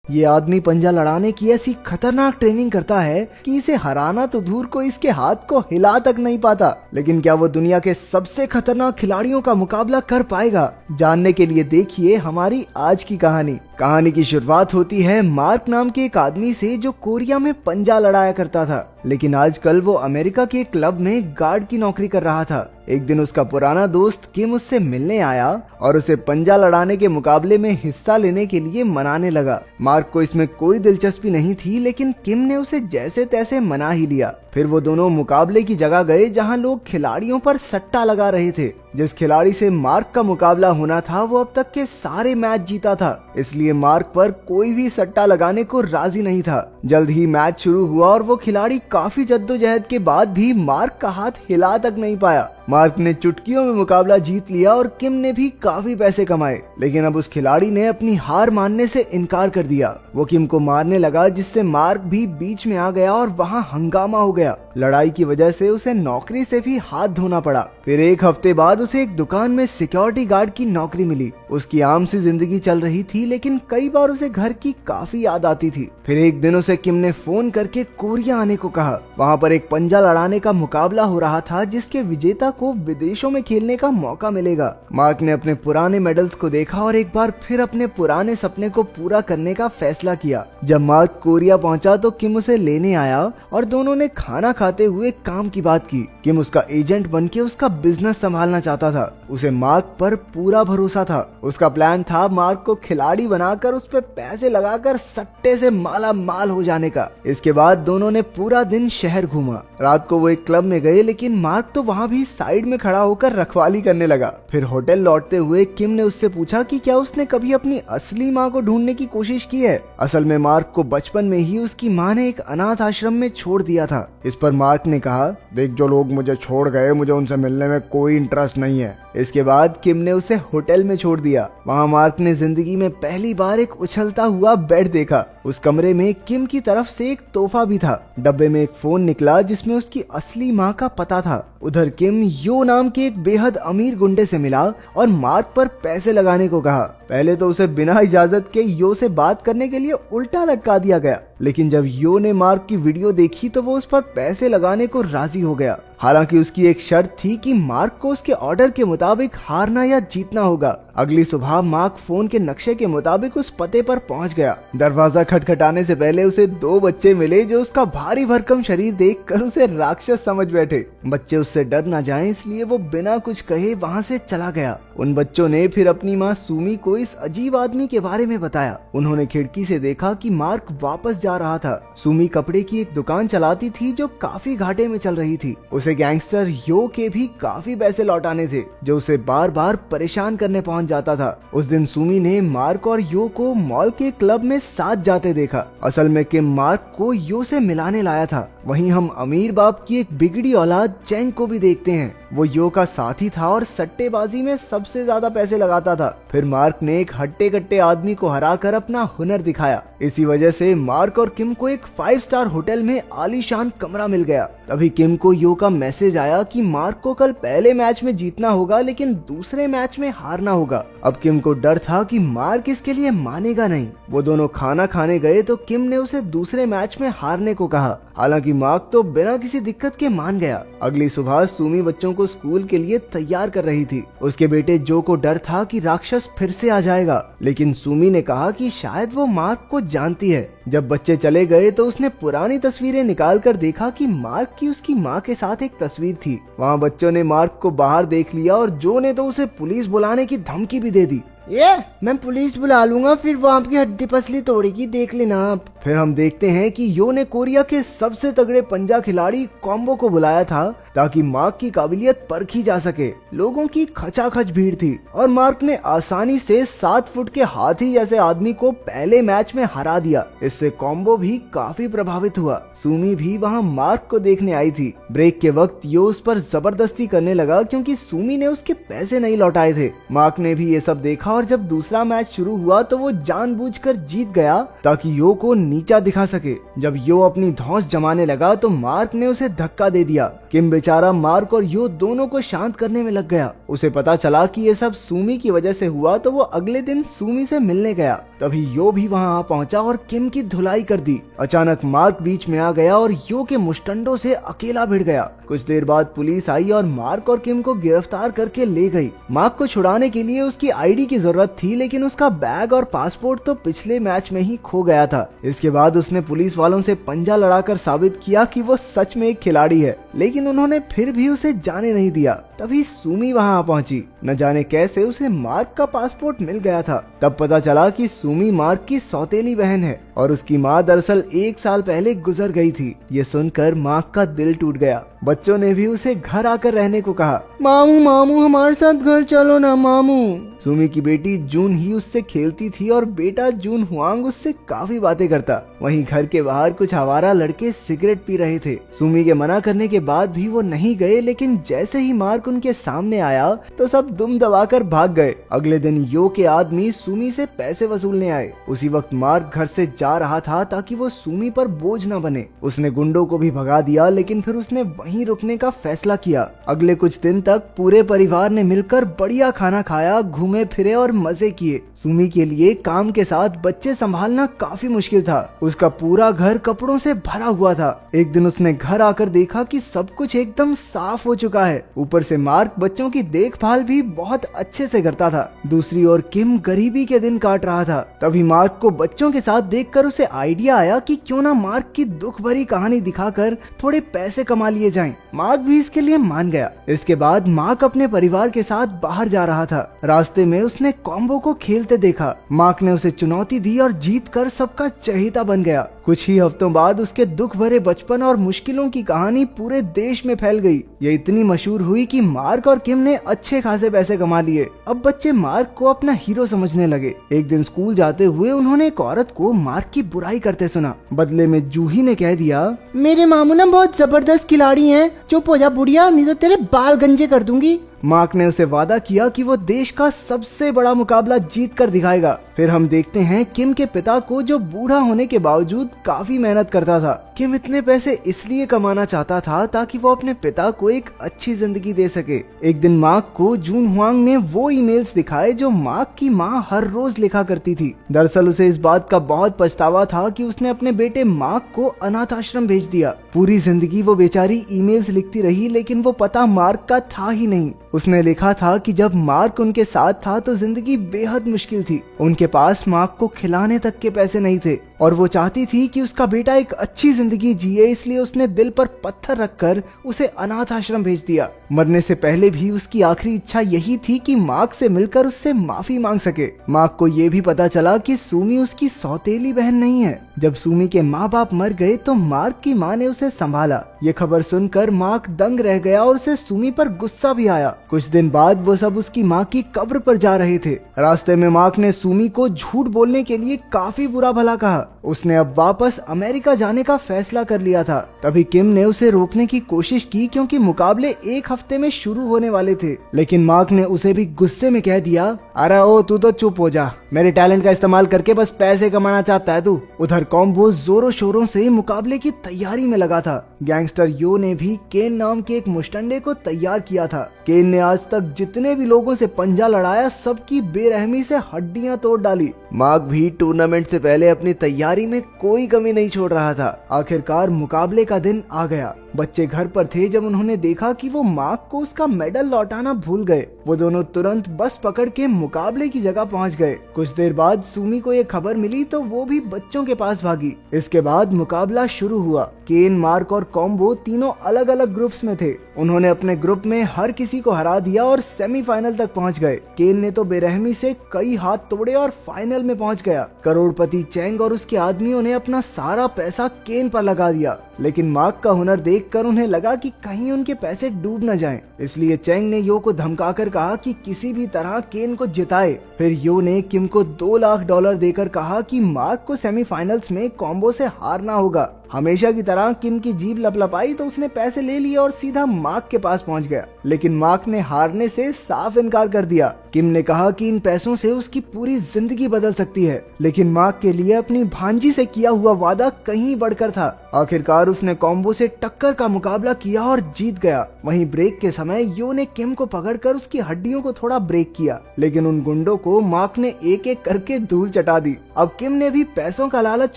ये आदमी पंजा लड़ाने की ऐसी खतरनाक ट्रेनिंग करता है कि इसे हराना तो दूर को इसके हाथ को हिला तक नहीं पाता। लेकिन क्या वो दुनिया के सबसे खतरनाक खिलाड़ियों का मुकाबला कर पाएगा? जानने के लिए देखिए हमारी आज की कहानी। कहानी की शुरुआत होती है मार्क नाम के एक आदमी से जो कोरिया में पंजा लड़ाया करता था, लेकिन आजकल वो अमेरिका के एक क्लब में गार्ड की नौकरी कर रहा था। एक दिन उसका पुराना दोस्त किम उससे मिलने आया और उसे पंजा लड़ाने के मुकाबले में हिस्सा लेने के लिए मनाने लगा। मार्क को इसमें कोई दिलचस्पी नहीं थी, लेकिन किम ने उसे जैसे तैसे मना ही लिया। फिर वो दोनों मुकाबले की जगह गए जहां लोग खिलाड़ियों पर सट्टा लगा रहे थे। जिस खिलाड़ी से मार्क का मुकाबला होना था वो अब तक के सारे मैच जीता था, इसलिए मार्क पर कोई भी सट्टा लगाने को राजी नहीं था। जल्द ही मैच शुरू हुआ और वो खिलाड़ी काफी जद्दोजहद के बाद भी मार्क का हाथ हिला तक नहीं पाया। मार्क ने चुटकियों में मुकाबला जीत लिया और किम ने भी काफी पैसे कमाए, लेकिन अब उस खिलाड़ी ने अपनी हार मानने से इनकार कर दिया। वो किम को मारने लगा, जिससे मार्क भी बीच में आ गया और वहाँ हंगामा हो गया। लड़ाई की वजह से उसे नौकरी से भी हाथ धोना पड़ा। फिर एक हफ्ते बाद उसे एक दुकान में सिक्योरिटी गार्ड की नौकरी मिली। उसकी आम सी जिंदगी चल रही थी, लेकिन कई बार उसे घर की काफी याद आती थी। फिर एक दिन उसे किम ने फोन करके कोरिया आने को कहा। वहाँ पर एक पंजा लड़ाने का मुकाबला हो रहा था, जिसके विजेता को विदेशों में खेलने का मौका मिलेगा। मार्क ने अपने पुराने मेडल्स को देखा और एक बार फिर अपने पुराने सपने को पूरा करने का फैसला किया। जब मार्क कोरिया पहुंचा तो किम उसे लेने आया और दोनों ने खाना खाते हुए काम की बात की। किम उसका एजेंट बनके उसका बिजनेस संभालना चाहता था। उसे मार्क पर पूरा भरोसा था। उसका प्लान था मार्क को खिलाड़ी बनाकर उस पर पैसे लगाकर सट्टे से माला माल हो जाने का। इसके बाद दोनों ने पूरा दिन शहर घूमा। रात को वो एक क्लब में गए, लेकिन मार्क तो वहाँ भी साइड में खड़ा होकर रखवाली करने लगा। फिर होटल लौटते हुए किम ने उससे पूछा कि क्या उसने कभी अपनी असली माँ को ढूंढने की कोशिश की है। असल में मार्क को बचपन में ही उसकी माँ ने एक अनाथ आश्रम में छोड़ दिया था। इस पर मार्क ने कहा, देख, जो लोग मुझे छोड़ गए मुझे उनसे मिलने में कोई इंटरेस्ट नहीं है। इसके बाद किम ने उसे होटल में छोड़ दिया। वहाँ मार्क ने जिंदगी में पहली बार एक उछलता हुआ बेड देखा। उस कमरे में किम की तरफ से एक तोहफा भी था। डब्बे में एक फोन निकला जिसमें उसकी असली माँ का पता था। उधर किम यो नाम के एक बेहद अमीर गुंडे से मिला और मार्क पर पैसे लगाने को कहा। पहले तो उसे बिना इजाजत के यो से बात करने के लिए उल्टा लटका दिया गया, लेकिन जब यो ने मार्क की वीडियो देखी तो वो उस पर पैसे लगाने को राजी हो गया। हालांकि उसकी एक शर्त थी कि मार्क को उसके ऑर्डर के मुताबिक हारना या जीतना होगा। अगली सुबह मार्क फोन के नक्शे के मुताबिक उस पते पर पहुंच गया। दरवाजा खटखटाने से पहले उसे दो बच्चे मिले जो उसका भारी भरकम शरीर देखकर उसे राक्षस समझ बैठे। बच्चे उससे डर ना जाएं, इसलिए वो बिना कुछ कहे वहां से चला गया। उन बच्चों ने फिर अपनी माँ सुमी को इस अजीब आदमी के बारे में बताया। उन्होंने खिड़की से देखा कि मार्क वापस जा रहा था। सुमी कपड़े की एक दुकान चलाती थी जो काफी घाटे में चल रही थी। उसे गैंगस्टर यो के भी काफी पैसे लौटाने थे, जो उसे बार बार परेशान करने पहुंच जाता था। उस दिन सुमी ने मार्क और यो को मॉल के क्लब में साथ जाते देखा। असल में किम मार्क को यो से मिलाने लाया था। वहीं हम अमीर बाप की एक बिगड़ी औलाद चैंग को भी देखते हैं। वो यो का साथी था और सट्टेबाजी में सबसे ज्यादा पैसे लगाता था। फिर मार्क ने एक हट्टे कट्टे आदमी को हराकर अपना हुनर दिखाया। इसी वजह से मार्क और किम को एक 5 स्टार होटल में आलीशान कमरा मिल गया। तभी किम को यो का मैसेज आया कि मार्क को कल पहले मैच में जीतना होगा, लेकिन दूसरे मैच में हारना होगा। अब किम को डर था कि मार्क इसके लिए मानेगा नहीं। वो दोनों खाना खाने गए तो किम ने उसे दूसरे मैच में हारने को कहा। हालांकि मार्क तो बिना किसी दिक्कत के मान गया। अगली सुबह सुमी बच्चों को स्कूल के लिए तैयार कर रही थी। उसके बेटे जो को डर था कि राक्षस फिर से आ जाएगा, लेकिन सुमी ने कहा कि शायद वो मार्क को जानती है। जब बच्चे चले गए तो उसने पुरानी तस्वीरें निकाल कर देखा कि मार्क की उसकी माँ के साथ एक तस्वीर थी। वहाँ बच्चों ने मार्क को बाहर देख लिया और जो ने तो उसे पुलिस बुलाने की धमकी भी दे दी। मैं पुलिस बुला लूंगा, फिर वो आपकी हड्डी पसली तोड़ेगी, देख लेना आप। फिर हम देखते हैं कि यो ने कोरिया के सबसे तगड़े पंजा खिलाड़ी कॉम्बो को बुलाया था ताकि मार्क की काबिलियत परखी जा सके। लोगों की खचाखच भीड़ थी और मार्क ने आसानी से 7 फुट के हाथी जैसे आदमी को पहले मैच में हरा दिया। इससे कॉम्बो भी काफी प्रभावित हुआ। सुमी भी वहाँ मार्क को देखने आई थी। ब्रेक के वक्त यो उस पर जबरदस्ती करने लगा क्योंकि सुमी ने उसके पैसे नहीं लौटाए थे। मार्क ने भी ये सब देखा और जब दूसरा मैच शुरू हुआ तो वो जानबूझकर जीत गया ताकि यो को नीचा दिखा सके। जब यो अपनी धौंस जमाने लगा तो मार्क ने उसे धक्का दे दिया। किम बेचारा मार्क और यो दोनों को शांत करने में लग गया। उसे पता चला कि ये सब सुमी की वजह से हुआ तो वो अगले दिन सुमी से मिलने गया। तभी यो भी वहां पहुंचा और किम की धुलाई कर दी। अचानक मार्क बीच में आ गया और यो के मुस्टंडों से अकेला भिड़ गया। कुछ देर बाद पुलिस आई और मार्क और किम को गिरफ्तार करके ले गई। मार्क को छुड़ाने के लिए उसकी आईडी की जरूरत थी, लेकिन उसका बैग और पासपोर्ट तो पिछले मैच में ही खो गया था। इसके बाद उसने पुलिस वालों से पंजा लड़ाकर साबित किया कि वो सच में एक खिलाड़ी है, लेकिन उन्होंने फिर भी उसे जाने नहीं दिया। तभी सुमी वहां पहुंची। न जाने कैसे उसे मार्क का पासपोर्ट मिल गया था। तब पता चला कि सुमी मार्क की सौतेली बहन है और उसकी माँ दरअसल 1 साल पहले गुजर गई थी। ये सुनकर मार्क का दिल टूट गया। बच्चों ने भी उसे घर आकर रहने को कहा। मामू मामू हमारे साथ घर चलो ना मामू। सुमी की बेटी जून ही उससे खेलती थी और बेटा जून हुआंग उससे काफी बातें करता। वहीं घर के बाहर कुछ आवारा लड़के सिगरेट पी रहे थे। सुमी के मना करने के बाद भी वो नहीं गए, लेकिन जैसे ही मार्क उनके सामने आया तो सब दुम दबाकर भाग गए। अगले दिन यो के आदमी सुमी से पैसे वसूलने आए। उसी वक्त मार्क घर से जा रहा था ताकि वो सुमी पर बोझ न बने। उसने गुंडों को भी भगा दिया, लेकिन फिर उसने वहीं रुकने का फैसला किया। अगले कुछ दिन तक पूरे परिवार ने मिलकर बढ़िया खाना खाया, घूमे फिरे और मजे किए। सुमी के लिए काम के साथ बच्चे संभालना काफी मुश्किल था। उसका पूरा घर कपड़ों से भरा हुआ था। एक दिन उसने घर आकर देखा कि सब कुछ एकदम साफ हो चुका है। ऊपर से मार्क बच्चों की देखभाल भी बहुत अच्छे से करता था। दूसरी ओर किम गरीबी के दिन काट रहा था। तभी मार्क को बच्चों के साथ देखकर उसे आइडिया आया कि क्यों ना मार्क की दुख भरी कहानी दिखाकर थोड़े पैसे कमा लिए जाएं। मार्क भी इसके लिए मान गया। इसके बाद मार्क अपने परिवार के साथ बाहर जा रहा था। रास्ते में उसने कॉम्बो को खेलते देखा। मार्क ने उसे चुनौती दी और जीत कर सबका चहेता बन गया। कुछ ही हफ्तों बाद उसके दुख भरे बचपन और मुश्किलों की कहानी पूरे देश में फैल गई। ये इतनी मशहूर हुई कि मार्क और किम ने अच्छे खासे पैसे कमा लिए। अब बच्चे मार्क को अपना हीरो समझने लगे। एक दिन स्कूल जाते हुए उन्होंने एक औरत को मार्क की बुराई करते सुना। बदले में जूही ने कह दिया, मेरे मामू ना बहुत जबरदस्त खिलाड़ी हैं। चुप हो जा बुढ़िया, नहीं तो तेरे बाल गंजे कर दूंगी। मार्क ने उसे वादा किया कि वो देश का सबसे बड़ा मुकाबला जीत कर दिखाएगा। फिर हम देखते हैं किम के पिता को, जो बूढ़ा होने के बावजूद काफी मेहनत करता था। किम इतने पैसे इसलिए कमाना चाहता था ताकि वो अपने पिता को एक अच्छी जिंदगी दे सके। एक दिन मार्क को जून हुआंग ने वो ईमेल्स दिखाए जो मार्क की माँ हर रोज लिखा करती थी। दरअसल उसे इस बात का बहुत पछतावा था कि उसने अपने बेटे मार्क को अनाथ आश्रम भेज दिया। पूरी जिंदगी वो बेचारी ईमेल्स लिखती रही, लेकिन वो पता मार्क का था ही नहीं। उसने लिखा था कि जब मार्क उनके साथ था तो जिंदगी बेहद मुश्किल थी। उनके पास मार्क को खिलाने तक के पैसे नहीं थे और वो चाहती थी कि उसका बेटा एक अच्छी जिंदगी जिए, इसलिए उसने दिल पर पत्थर रखकर उसे अनाथ आश्रम भेज दिया। मरने से पहले भी उसकी आखिरी इच्छा यही थी कि मार्क से मिलकर उससे माफी मांग सके। मार्क को ये भी पता चला कि सुमी उसकी सौतेली बहन नहीं है। जब सुमी के माँ बाप मर गए तो मार्क की माँ ने उसे संभाला। ये खबर सुनकर मार्क दंग रह गया और उसे सुमी पर गुस्सा भी आया। कुछ दिन बाद वो सब उसकी माँ की कब्र पर जा रहे थे। रास्ते में मार्क ने सुमी को झूठ बोलने के लिए काफी बुरा भला कहा। उसने अब वापस अमेरिका जाने का फैसला कर लिया था। तभी किम ने उसे रोकने की कोशिश की, क्योंकि मुकाबले 1 हफ्ते में शुरू होने वाले थे। लेकिन मार्क ने उसे भी गुस्से में कह दिया, अरे ओ तू तो चुप हो जा, मेरे टैलेंट का इस्तेमाल करके बस पैसे कमाना चाहता है तू। उधर कॉम्बो जोरों शोरों से मुकाबले की तैयारी में लगा था। गैंगस्टर यो ने भी केन नाम के एक मुस्टंडे को तैयार किया था। केन ने आज तक जितने भी लोगों से पंजा लड़ाया सबकी बेरहमी से हड्डियां तोड़ डाली। मार्क भी टूर्नामेंट से पहले अपनी तैयारी में कोई कमी नहीं छोड़ रहा था। आखिरकार मुकाबले का दिन आ गया। बच्चे घर पर थे जब उन्होंने देखा कि वो मार्क को उसका मेडल लौटाना भूल गए। वो दोनों तुरंत बस पकड़ के मुकाबले की जगह पहुंच गए। कुछ देर बाद सुमी को ये खबर मिली तो वो भी बच्चों के पास भागी। इसके बाद मुकाबला शुरू हुआ। केन, मार्क और कॉम्बो तीनों अलग अलग ग्रुप्स में थे। उन्होंने अपने ग्रुप में हर किसी को हरा दिया और सेमीफाइनल तक पहुंच गए। केन ने तो बेरहमी से कई हाथ तोड़े और फाइनल में पहुंच गया। करोड़पति चेंग और उसके आदमियों ने अपना सारा पैसा केन पर लगा दिया, लेकिन मार्क का हुनर देखकर उन्हें लगा कि कहीं उनके पैसे डूब न जाएं। इसलिए चेंग ने यो को धमकाकर कहा कि किसी भी तरह केन को जिताए। फिर यो ने किम को $2 लाख देकर कहा कि मार्क को सेमीफाइनल्स में कॉम्बो से हारना होगा। हमेशा की तरह किम की जीभ लपलपाई तो उसने पैसे ले लिए और सीधा मार्क के पास पहुंच गया। लेकिन मार्क ने हारने से साफ इनकार कर दिया। किम ने कहा कि इन पैसों से उसकी पूरी जिंदगी बदल सकती है, लेकिन मार्क के लिए अपनी भांजी से किया हुआ वादा कहीं बढ़कर था। आखिरकार उसने कॉम्बो से टक्कर का मुकाबला किया और जीत गया। वहीं ब्रेक के समय यो ने किम को पकड़कर उसकी हड्डियों को थोड़ा ब्रेक किया, लेकिन उन गुंडों को मार्क ने एक एक करके धूल चटा दी। अब किम ने भी पैसों का लालच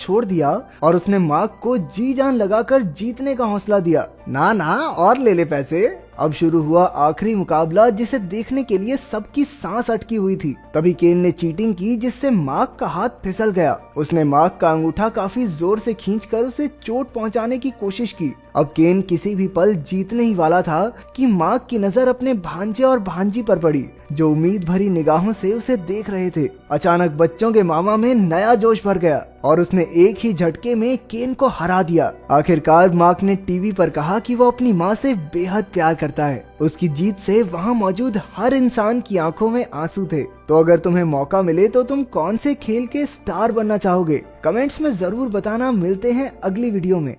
छोड़ दिया और उसने मार्क को जी जान लगाकर जीतने का हौसला दिया। ना ना और ले ले पैसे। अब शुरू हुआ आखिरी मुकाबला, जिसे देखने के लिए सबकी सांस अटकी हुई थी। तभी केन ने चीटिंग की, जिससे मार्क का हाथ फिसल गया। उसने मार्क का अंगूठा काफी जोर से खींचकर उसे चोट पहुंचाने की कोशिश की। अब केन किसी भी पल जीतने ही वाला था कि मार्क की नजर अपने भांजे और भांजी पर पड़ी, जो उम्मीद भरी निगाहों से उसे देख रहे थे। अचानक बच्चों के मामा में नया जोश भर गया और उसने एक ही झटके में केन को हरा दिया। आखिरकार मार्क ने टीवी पर कहा कि वो अपनी माँ से बेहद प्यार करता है। उसकी जीत से वहाँ मौजूद हर इंसान की आंखों में आंसू थे। तो अगर तुम्हें मौका मिले तो तुम कौन से खेल के स्टार बनना चाहोगे? कमेंट्स में जरूर बताना। मिलते हैं अगली वीडियो में।